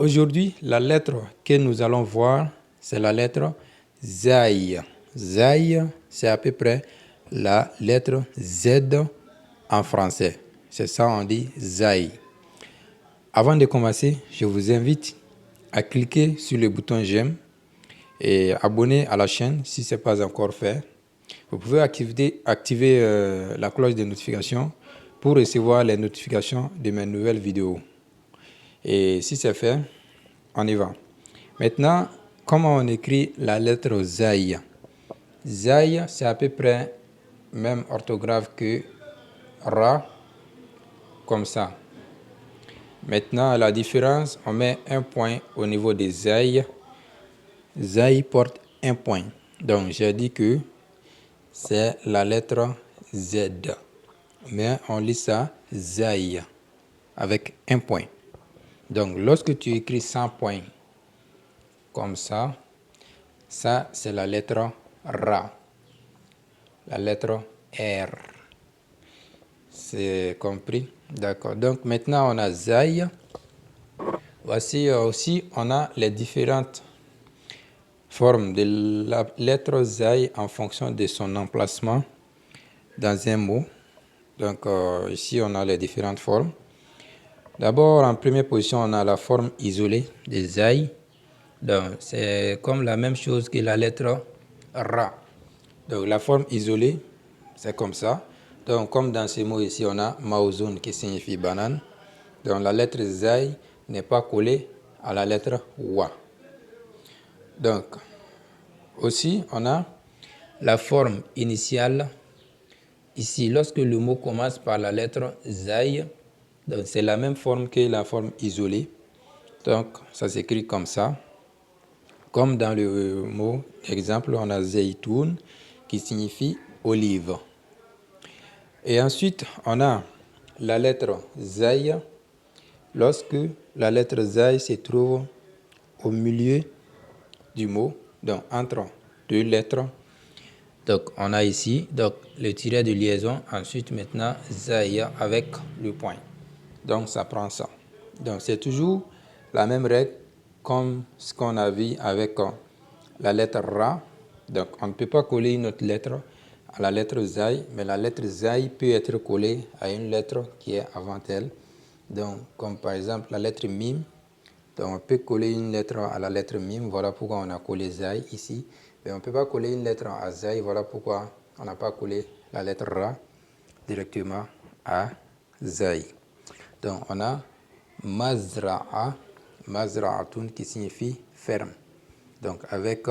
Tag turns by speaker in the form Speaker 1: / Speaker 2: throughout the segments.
Speaker 1: Aujourd'hui, la lettre que nous allons voir, c'est la lettre Zai. Zai, c'est à peu près la lettre Z en français. C'est ça, on dit Zai. Avant de commencer, je vous invite à cliquer sur le bouton j'aime et abonner à la chaîne si ce n'est pas encore fait. Vous pouvez activer la cloche de notification pour recevoir les notifications de mes nouvelles vidéos. Et si c'est fait, on y va. Maintenant, comment on écrit la lettre Zai? Zai, c'est à peu près même orthographe que Ra, comme ça. Maintenant, la différence, on met un point au niveau des Zai. Zai porte un point. Donc, j'ai dit que c'est la lettre Z. Mais on lit ça Zai avec un point. Donc, lorsque tu écris sans point, comme ça c'est la lettre Ra, la lettre R. C'est compris? D'accord. Donc, maintenant, on a Zai. Voici aussi, on a les différentes formes de la lettre Zai en fonction de son emplacement dans un mot. Donc, ici, on a les différentes formes. D'abord, en première position, on a la forme isolée de Zai. Donc, c'est comme la même chose que la lettre Ra. Donc, la forme isolée, c'est comme ça. Donc, comme dans ces mots ici, on a Maozoun qui signifie banane. Donc, la lettre Zai n'est pas collée à la lettre Wa. Donc, aussi, on a la forme initiale. Ici, lorsque le mot commence par la lettre Zai, c'est la même forme que la forme isolée. Donc, ça s'écrit comme ça. Comme dans le mot exemple, on a Zaytoun qui signifie olive. Et ensuite, on a la lettre Zai. Lorsque la lettre Zai se trouve au milieu du mot, donc entre deux lettres, donc on a ici donc le tiret de liaison, ensuite maintenant Zai avec le point. Donc ça prend ça. Donc c'est toujours la même règle comme ce qu'on a vu avec la lettre Ra. Donc on ne peut pas coller une autre lettre à la lettre Zai, mais la lettre Zai peut être collée à une lettre qui est avant elle. Donc comme par exemple la lettre Mim. Donc on peut coller une lettre à la lettre Mim, voilà pourquoi on a collé Zai ici. Mais on ne peut pas coller une lettre à Zai, voilà pourquoi on n'a pas collé la lettre Ra directement à Zai. Donc on a Mazra'a, Mazra'atun qui signifie ferme. Donc avec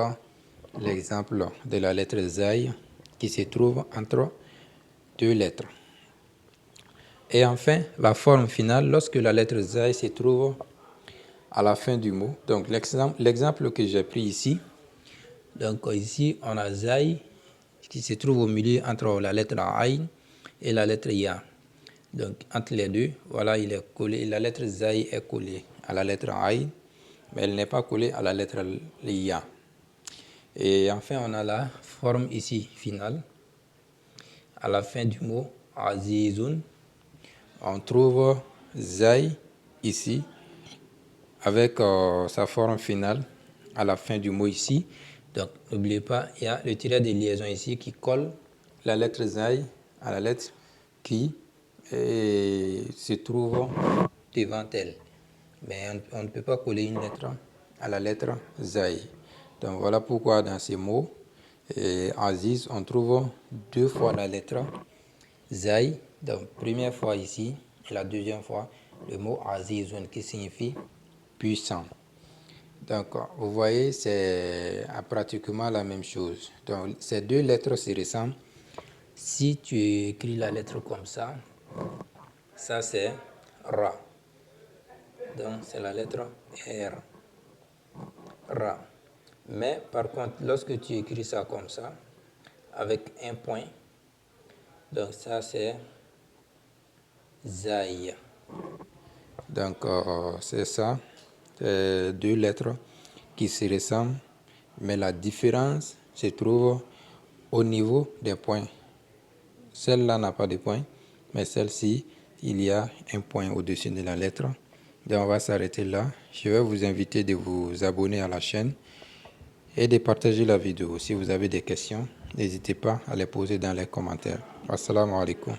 Speaker 1: l'exemple de la lettre Zai qui se trouve entre deux lettres. Et enfin, la forme finale, lorsque la lettre Zai se trouve à la fin du mot. Donc l'exemple que j'ai pris ici, donc ici on a Zai qui se trouve au milieu entre la lettre Aïn et la lettre Ya. Donc entre les deux, voilà, il est collé, la lettre Zai est collée à la lettre Aïn, mais elle n'est pas collée à la lettre Ya. Et enfin, on a la forme ici finale. À la fin du mot Azizun, on trouve Zai ici avec sa forme finale à la fin du mot ici. Donc n'oubliez pas, il y a le tiret de liaison ici qui colle la lettre Zai à la lettre qui se trouve devant elle. Mais on ne peut pas coller une lettre à la lettre Zai. Donc voilà pourquoi dans ces mots, Aziz, on trouve deux fois la lettre Zai. Donc première fois ici et la deuxième fois le mot Azizun qui signifie puissant. Donc vous voyez, c'est pratiquement la même chose. Donc ces deux lettres se ressemblent. Si tu écris la lettre comme ça c'est Ra. Donc c'est la lettre R. Ra. Mais par contre, lorsque tu écris ça comme ça, avec un point, donc ça c'est Zai. Donc c'est ça, deux lettres qui se ressemblent, mais la différence se trouve au niveau des points. Celle-là n'a pas de point, mais celle-ci, il y a un point au-dessus de la lettre. Donc, on va s'arrêter là. Je vais vous inviter de vous abonner à la chaîne et de partager la vidéo. Si vous avez des questions, n'hésitez pas à les poser dans les commentaires. Assalamu alaikum.